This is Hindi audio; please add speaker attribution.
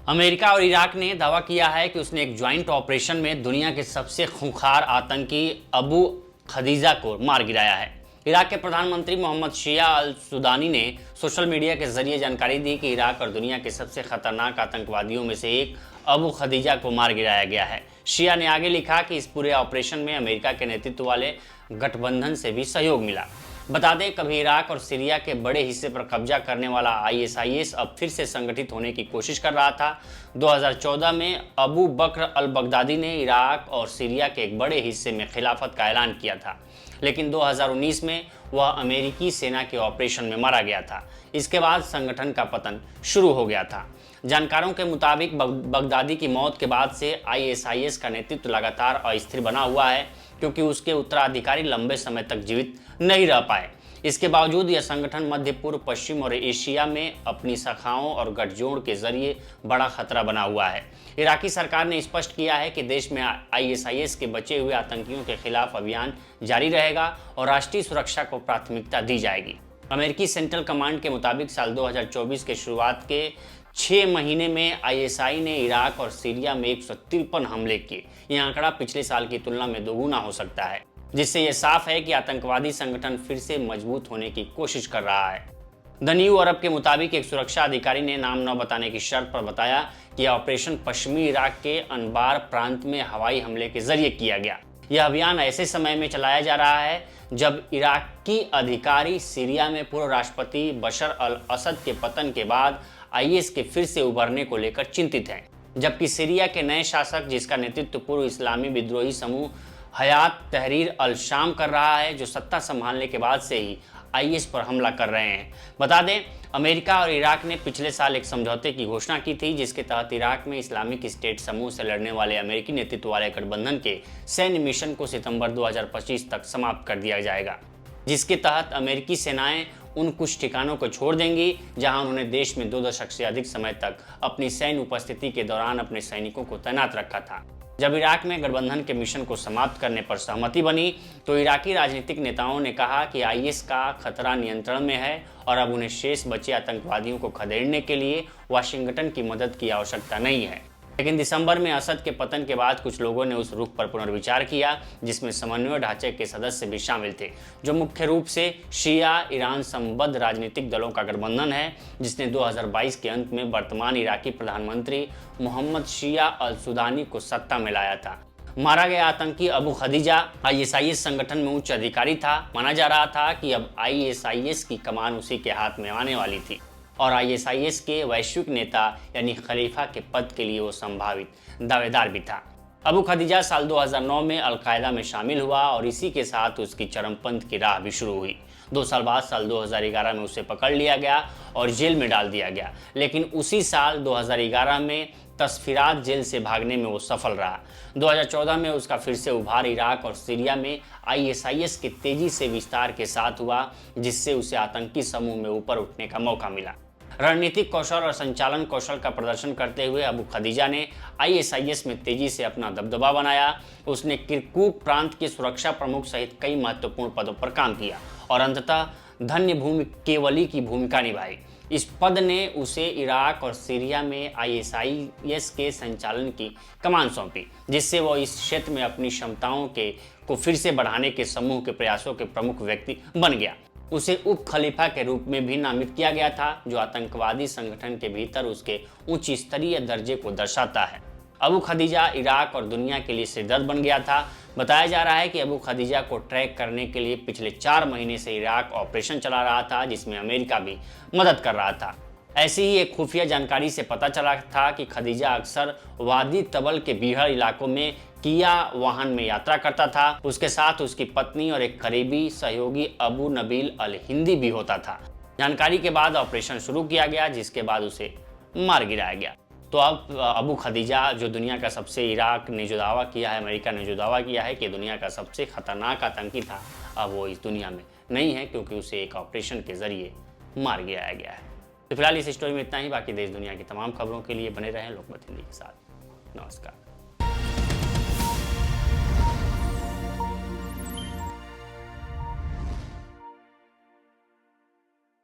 Speaker 1: अमेरिका और इराक ने दावा किया है कि उसने एक ज्वाइंट ऑपरेशन में दुनिया के सबसे खूंखार आतंकी अबू खदीजा को मार गिराया है। इराक के प्रधानमंत्री मोहम्मद शिया अल सुदानी ने सोशल मीडिया के जरिए जानकारी दी कि इराक और दुनिया के सबसे खतरनाक आतंकवादियों में से एक अबू खदीजा को मार गिराया गया है। शिया ने आगे लिखा कि इस पूरे ऑपरेशन में अमेरिका के नेतृत्व वाले गठबंधन से भी सहयोग मिला। बता दें, कभी इराक और सीरिया के बड़े हिस्से पर कब्जा करने वाला आईएसआईएस अब फिर से संगठित होने की कोशिश कर रहा था। 2014 में अबू बकर अल बगदादी ने इराक और सीरिया के एक बड़े हिस्से में खिलाफत का ऐलान किया था, लेकिन 2019 में वह अमेरिकी सेना के ऑपरेशन में मारा गया था। इसके बाद संगठन का पतन शुरू हो गया था। जानकारों के मुताबिक बगदादी की मौत के बाद से आईएसआईएस का नेतृत्व लगातार अस्थिर बना हुआ है, क्योंकि उसके उत्तराधिकारी लंबे समय तक जीवित नहीं रह पाए। इसके बावजूद यह संगठन मध्य पूर्व, पश्चिम और एशिया में अपनी शाखाओं और गठजोड़ के जरिए बड़ा खतरा बना हुआ है। इराकी सरकार ने स्पष्ट किया है कि देश में आईएसआईएस के बचे हुए आतंकियों के खिलाफ अभियान जारी रहेगा और राष्ट्रीय सुरक्षा को प्राथमिकता दी जाएगी। अमेरिकी सेंट्रल कमांड के मुताबिक साल 2024 के शुरुआत के 6 महीने में आईएसआई ने इराक और सीरिया में 153 हमले किए। यह आंकड़ा पिछले साल की तुलना में दोगुना हो सकता है, जिससे यह साफ है कि आतंकवादी संगठन फिर से मजबूत होने की कोशिश कर रहा है। द न्यू अरब के मुताबिक एक सुरक्षा अधिकारी ने नाम न बताने की शर्त पर बताया कि यह ऑपरेशन पश्चिमी इराक के अनबार प्रांत में हवाई हमले के जरिए किया गया। यह अभियान ऐसे समय में चलाया जा रहा है जब इराकी अधिकारी सीरिया में पूर्व राष्ट्रपति बशर अल असद के पतन के बाद आईएस के फिर से उभरने को लेकर चिंतित हैं, जबकि सीरिया के नए शासक, जिसका नेतृत्व पूर्व इस्लामी विद्रोही समूह हयात तहरीर अल शाम कर रहा है, जो सत्ता संभालने के बाद से ही आईएस पर हमला कर रहे हैं। बता दें, अमेरिका और इराक ने पिछले साल एक समझौते की घोषणा की थी, जिसके तहत इराक में इस्लामिक स्टेट समूह से लड़ने वाले अमेरिकी नेतृत्व वाले गठबंधन के सैन्य मिशन को सितंबर 2025 तक समाप्त कर दिया जाएगा, जिसके तहत अमेरिकी सेनाएं उन कुछ ठिकानों को छोड़ देंगी जहां उन्होंने देश में 2 दशक से अधिक समय तक अपनी सैन्य उपस्थिति के दौरान अपने सैनिकों को तैनात रखा था। जब इराक में गठबंधन के मिशन को समाप्त करने पर सहमति बनी, तो इराकी राजनीतिक नेताओं ने कहा कि आईएस का खतरा नियंत्रण में है और अब उन्हें शेष बचे आतंकवादियों को खदेड़ने के लिए वाशिंगटन की मदद की आवश्यकता नहीं है। लेकिन दिसंबर में असद के पतन के बाद कुछ लोगों ने उस रुख पर पुनर्विचार किया, जिसमें समन्वय ढांचे के सदस्य भी शामिल थे, जो मुख्य रूप से शिया ईरान संबद्ध राजनीतिक दलों का गठबंधन है, जिसने 2022 के अंत में वर्तमान इराकी प्रधानमंत्री मोहम्मद शिया अल सुदानी को सत्ता में लाया था। मारा गया आतंकी अबू खदीजा आईएसआईएस संगठन में उच्च अधिकारी था। माना जा रहा था कि अब आईएसआईएस की कमान उसी के हाथ में आने वाली थी और आईएसआईएस के वैश्विक नेता यानी खलीफा के पद के लिए वो संभावित दावेदार भी था। अबू खदीजा साल 2009 में अलकायदा में शामिल हुआ और इसी के साथ उसकी चरमपंथ की राह भी शुरू हुई। 2 साल बाद साल 2011 में उसे पकड़ लिया गया और जेल में डाल दिया गया, लेकिन उसी साल 2011 में तस्फीरात जेल से भागने में वो सफल रहा। 2014 में उसका फिर से उभार इराक और सीरिया में आईएसआईएस के तेजी से विस्तार के साथ हुआ, जिससे उसे आतंकी समूह में ऊपर उठने का मौका मिला। रणनीतिक कौशल और संचालन कौशल का प्रदर्शन करते हुए अबू खदीजा ने आईएसआईएस में तेजी से अपना दबदबा बनाया। उसने किरकुक प्रांत के सुरक्षा प्रमुख सहित कई महत्वपूर्ण पदों पर काम किया और अंततः धन्य भूमि केवली की भूमिका निभाई। इस पद ने उसे इराक और सीरिया में आईएसआईएस के संचालन की कमान सौंपी, जिससे वो इस क्षेत्र में अपनी क्षमताओं को फिर से बढ़ाने के समूह के प्रयासों के प्रमुख व्यक्ति बन गया। उसे उप खलीफा के रूप में भी नामित किया गया था, जो आतंकवादी संगठन के भीतर उसके उच्च स्तरीय दर्जे को दर्शाता है। अबू खदीजा इराक और दुनिया के लिए सिरदर्द बन गया था। बताया जा रहा है कि अबू खदीजा को ट्रैक करने के लिए पिछले 4 महीने से इराक ऑपरेशन चला रहा था, जिसमें अमेरिका भी मदद कर रहा था। ऐसी ही एक खुफिया जानकारी से पता चला था कि खदीजा अक्सर वादी तबल के बीहड़ इलाकों में किया वाहन में यात्रा करता था। उसके साथ उसकी पत्नी और एक करीबी सहयोगी अबू नबील अल हिंदी भी होता था। जानकारी के बाद ऑपरेशन शुरू किया गया, जिसके बाद उसे मार गिराया गया। तो अब अबू खदीजा, जो दुनिया का सबसे, इराक ने जो दावा किया है, अमेरिका ने जो दावा किया है कि दुनिया का सबसे खतरनाक आतंकी था, अब वो इस दुनिया में नहीं है, क्योंकि उसे एक ऑपरेशन के जरिए मार गिराया गया है। तो फिलहाल इस स्टोरी में इतना ही। बाकी देश दुनिया की तमाम खबरों के लिए बने रहें लोकमत हिंदी के साथ। नमस्कार।